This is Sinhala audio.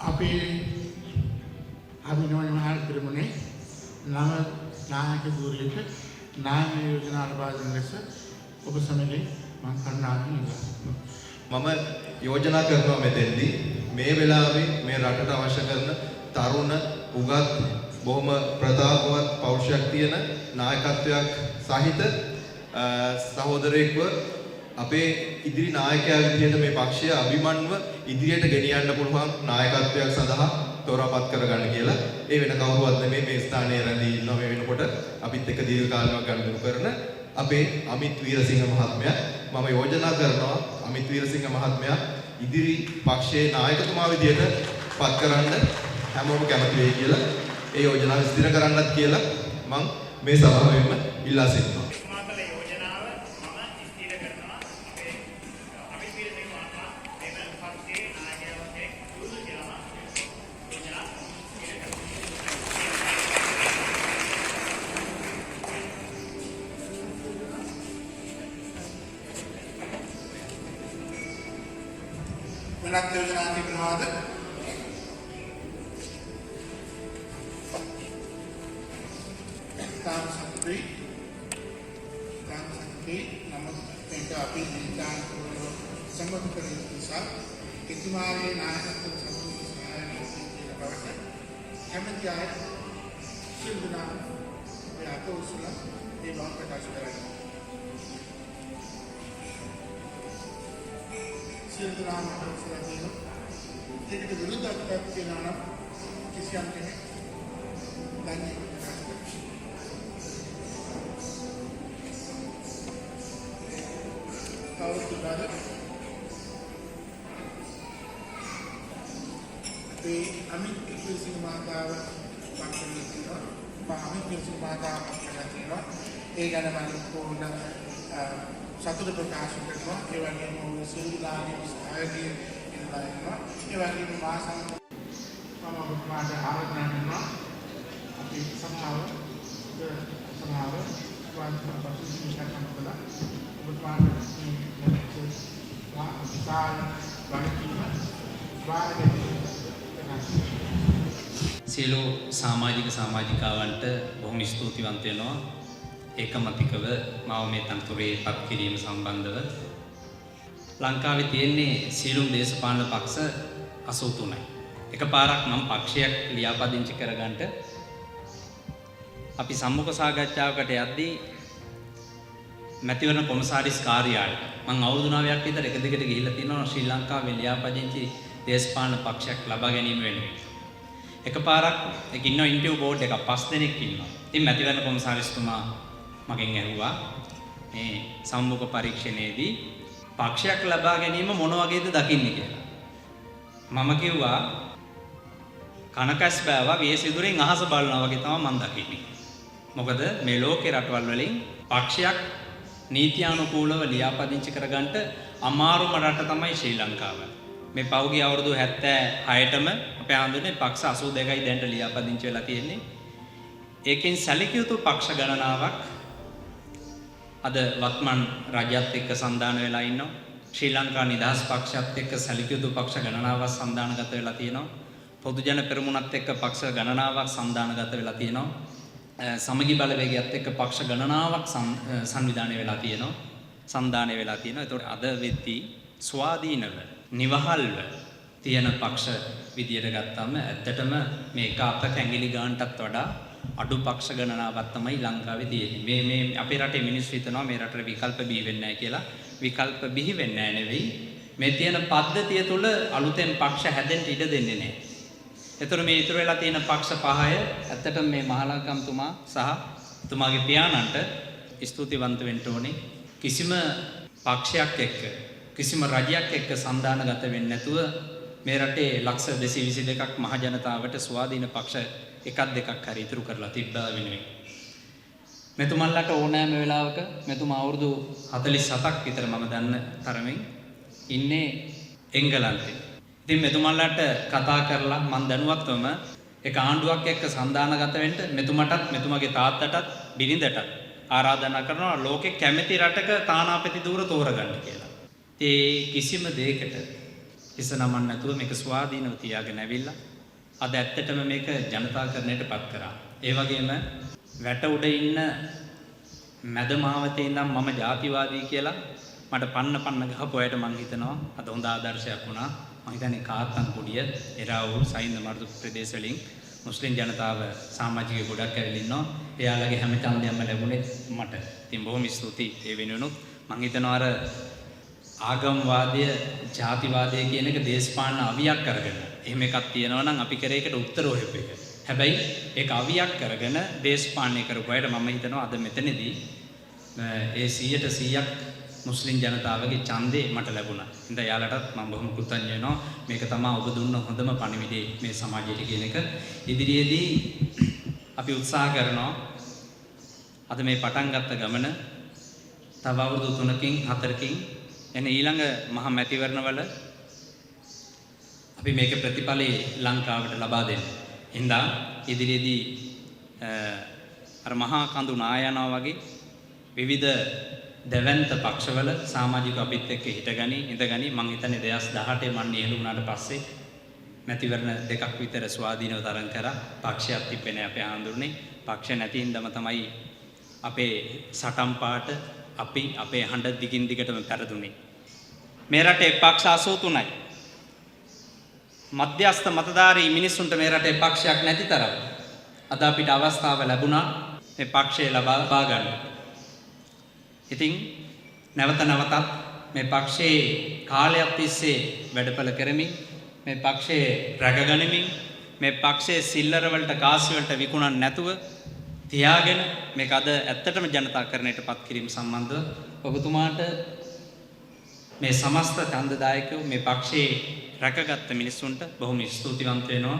අපේ අභිනව මහල් පිරිමුණේ නව නායක ධූරයට නායක යෝජනා අනුපාදන ලෙස ඔබ සමගින් මම කරුණාවෙන් ඉල්ලනවා. මම යෝජනා කරනවා මෙතෙන්දී මේ වෙලාවේ මේ රටට අවශ්‍ය කරන තරුණ උගත් බොහොම ප්‍රතාපවත් පෞරුෂයක් තියෙන නායකත්වයක් සහිත සහෝදරයෙක්ව අපේ ඉදිරි නායකයා විදිහට මේ පක්ෂය අභිමන්ව ඉදිරියට ගෙනියන්න පුළුවන් නායකත්වයක් සඳහා තෝරාපත් කරගන්න කියලා. ඒ වෙන කවුරුවත් නෙමෙයි මේ ස්ථානයේ රැඳී ඉන්නවා මේ වෙනකොට අපිත් එක්ක දීර්ඝ කාලයක් ගනුදෙනු කරන අපේ අමිත් වීරසිංහ මහත්මයා. මම යෝජනා කරනවා අමිත් වීරසිංහ මහත්මයා ඉදිරි පක්ෂයේ නායකතුමා විදිහට පත් කරන්න හැමෝම කැමති වෙයි කියලා ඒ යෝජනාව විස්තර කරන්නත් කියලා මම මේ සභාවෙම ඉල්ලා සිටිනවා. වෙනත් යෝජනා තිබෙනවාද? තාමසත්‍රි නම මේක අපි නිදාන සම්බන්ධ කරන නිසා එතුමාගේ නායකත්ව සම්බන්ධ සහායක බවට කැමැති අය සිල්දනා යාත උසුල ඒ බව ප්‍රකාශ කරනවා. සිල්දනා මහත්මයා ඒකට විරුද්ධත්වයක් තියෙනවා නම් කිසියම් කෙනෙක් දන්නේ කවුරුද? ඒ අමිත් වීරසිංහ මහතාව පක්ෂයේ තියෙනවා. අමිත් වීරසිංහ මහතාව පක්ෂයේ තියෙනවා. ඒ ගැන මම පොඩ්ඩක් සතුට ප්‍රකාශ කරනවා. ඒ වගේම ඔය සිල්ලාගේ සහායකයන් ඉන්නවා. ඒ වගේම මාසම් මම ඔබට ආරාධනා කරනවා. අපි සමාව සියලු සමාජිකාවන්ට බොහොම ස්තුතිවන්ත වෙනවා ඒකමතිකව මාව මේ තනතුරේ පත් කිරීම සම්බන්ධව. ලංකාවේ තියෙන්නේ සියලුම දේශපාලන පක්ෂ 83යි. එකපාරක් මම පක්ෂයක් ලියාපදිංචි කරගන්න අපි සම්මුඛ සාකච්ඡාවකට යද්දී මැතිවරණ කොමසාරිස් කාර්යාලයට මම අවුරුදු 9ක් විතර එක දිගට ගිහිල්ලා තිනවා ශ්‍රී ලංකාවේ ලියාපදිංචි දේශපාලන පක්ෂයක් ලබා ගැනීම වෙනුවෙන්. එකපාරක් ඒක ඉන්න ඉන්ටර්විව් බෝඩ් එකක් 5 දෙනෙක් ඉන්නවා. ඉතින් මැතිවරණ කොමසාරිස්තුමා මගෙන් ඇහුවා මේ සම්මුඛ පරීක්ෂණයේදී පක්ෂයක් ලබා ගැනීම මොන වගේද දකින්නේ කියලා. මම කිව්වා කනකස් බෑවා වියසිදුරෙන් අහස බලනවා වගේ තමයි මම දකින්නේ. මොකද මේ ලෝකේ රටවල් වලින් පක්ෂයක් නීත්‍යානුකූලව ලියාපදිංචි කරගන්න අමාරුම රට තමයි ශ්‍රී ලංකාව. මේ පෞගිය අවුරුදු 76ටම අපේ ආන්දෝලනේ පක්ෂ 82යි දැන්ට ලියාපදිංචි වෙලා තියෙන්නේ. ඒකෙන් සැලකිය යුතු පක්ෂ ගණනාවක් අද වත්මන් රජයත් එක්ක සම්දාන වෙලා ඉන්නවා. ශ්‍රී ලංකා නිදහස් පක්ෂයත් එක්ක සැලකිය යුතු පක්ෂ ගණනාවක් සම්දානගත වෙලා තියෙනවා. පොදු ජන පෙරමුණත් එක්ක පක්ෂ ගණනාවක් සම්දානගත වෙලා තියෙනවා. සමගි බලවේගයත් එක්ක පක්ෂ ගණනාවක් සංවිධානය වෙලා තියෙනවා. සම්දානය වෙලා තියෙනවා. ඒතකොට අද වෙද්දී ස්වාධීනව නිවහල්ව තියෙන පක්ෂ විදියට ගත්තාම ඇත්තටම මේ එක අප කැංගිලි ගානටත් වඩා අඩු පක්ෂ ගණනාවක් තමයි ලංකාවේ තියෙන්නේ. මේ අපේ රටේ මිනිස්සු හිතනවා මේ රටේ විකල්ප බිහි වෙන්නේ නැහැ කියලා. විකල්ප බිහි වෙන්නේ නැහැ නෙවෙයි. මේ තියෙන පද්ධතිය තුළ අලුතෙන් පක්ෂ හැදෙන්න ඉඩ දෙන්නේ නැහැ. ඒතර මේ ඉතුරු වෙලා තියෙන පක්ෂ පහය ඇත්තටම මේ මහලංකම්තුමා සහ තුමාගේ පියාණන්ට ස්තුතිවන්ත වෙන්න ඕනේ. කිසිම පක්ෂයක් එක්ක කිසිම රජයක් එක්ක සම්දානගත වෙන්නේ නැතුව මේ රටේ ලක්ෂ 222ක් මහ ජනතාවට ස්වාධීන පක්ෂ එකක් දෙකක් හරි ඉතුරු කරලා තිබ්බා වෙනුවෙන්. මෙතුමන්ලට ඕනෑම වෙලාවක මෙතුමා අවුරුදු 47ක් විතර මම දන්න තරමින් ඉන්නේ එංගලන්තේ. ඉතින් මෙතුමන්ලට කතා කරලා මම දැනුවත්වම එක ආණ්ඩුවක් එක්ක සම්දානගත වෙන්න මෙතුමටත් මෙතුමගේ තාත්තටත් බිරිඳටත් ආරාධනා කරනවා ලෝකේ කැමැති රටක තානාපති ධූර තෝරගන්න කියලා. ඒ කිසිම දෙයකට හිස නමන්න නැතුව මේක ස්වාධීනව තියාගෙන ඇවිල්ලා අද ඇත්තටම මේක ජනතාකරණයට පත් කරා. ඒ වගේම වැට උඩ ඉන්න මැද මාවතේ ඉඳන් මම ජාතිවාදී කියලා මට පන්න ගහපු අයට මං හිතනවා අද හොඳ ආදර්ශයක් වුණා. මං හිතන්නේ කාත්තන් කුඩිය, එරාවුල්, සයින්ද මර්දු ප්‍රදේශ වලින් මුස්ලිම් ජනතාව සමාජික ගොඩක් ඇවිල්ලා ඉන්නවා. එයාලගේ හැම ඡන්දයක්ම ලැබුණේ මට. ඉතින් බොහොම ස්තුතියි ඒ වෙනුවෙනුත්. මං හිතනවා අර ආගම්වාදය, ජාතිවාදය කියන එක දේශපාලන අවියක් කරගෙන එහෙම එකක් තියෙනවා නම් අපි කරේකට උත්තර හොයපු එක. හැබැයි ඒක අවියක් කරගෙන දේශපාලනය කරපු අයට මම හිතනවා අද මෙතනදී ඒ 100% මුස්ලිම් ජනතාවගේ ඡන්දේ මට ලැබුණා. ඉතින් යාලටත් මම බොහොම කෘතඥ වෙනවා. මේක තමයි ඔබ දුන්න හොඳම පණිවිඩය මේ සමාජයට කියන එක. ඉදිරියේදී අපි උත්සාහ කරනවා අද මේ පටන් ගත්ත ගමන තව අවුරුදු 3කින් 4කින් එන ඊළඟ මහ මැතිවරණවල අපි මේක ප්‍රතිඵලේ ලංකාවට ලබා දෙන්න. හින්දා ඉදිරියේදී අර මහා කඳු නායනවා වගේ විවිධ දෙවන්ත පක්ෂවල සමාජික අපිත් එක්ක හිටගනි ඉඳගනි මං හිතන්නේ 2018 මන් නියලු වුණාට පස්සේ මැතිවරණ දෙකක් විතර ස්වාධීනව තරම් කරා. පක්ෂයක් තිබ්බේ නැහැ අපේ ආඳුරනේ. පක්ෂ නැති හින්දාම තමයි අපේ සටන් පාට අපි අපේ හඬ දිගින් දිගටම පෙරදුනේ. මේ රටේ පක්ෂ 83යි. මධ්‍යස්ථ මතධාරී මිනිස්සුන්ට මේ රටේ පක්ෂයක් නැති තරම් අද අපිට අවස්ථාව ලැබුණා මේ පක්ෂය ලබා ගන්න. ඉතින් නැවත නැවතත් මේ පක්ෂයේ කාලයක් තිස්සේ වැඩපළ කරමින් මේ පක්ෂයේ රැකගනිමින් මේ පක්ෂයේ සිල්ලර වලට කාසි වලට විකුණන්න නැතුව තියාගෙන මේක අද ඇත්තටම ජනතාකරණයට පත් කිරීම සම්බන්ධව ඔබතුමාට මේ සමස්ත ඡන්දදායකයෝ මේ පක්ෂයේ රැකගත්ත මිනිස්සුන්ට බොහොම ස්තුතිවන්ත වෙනවා.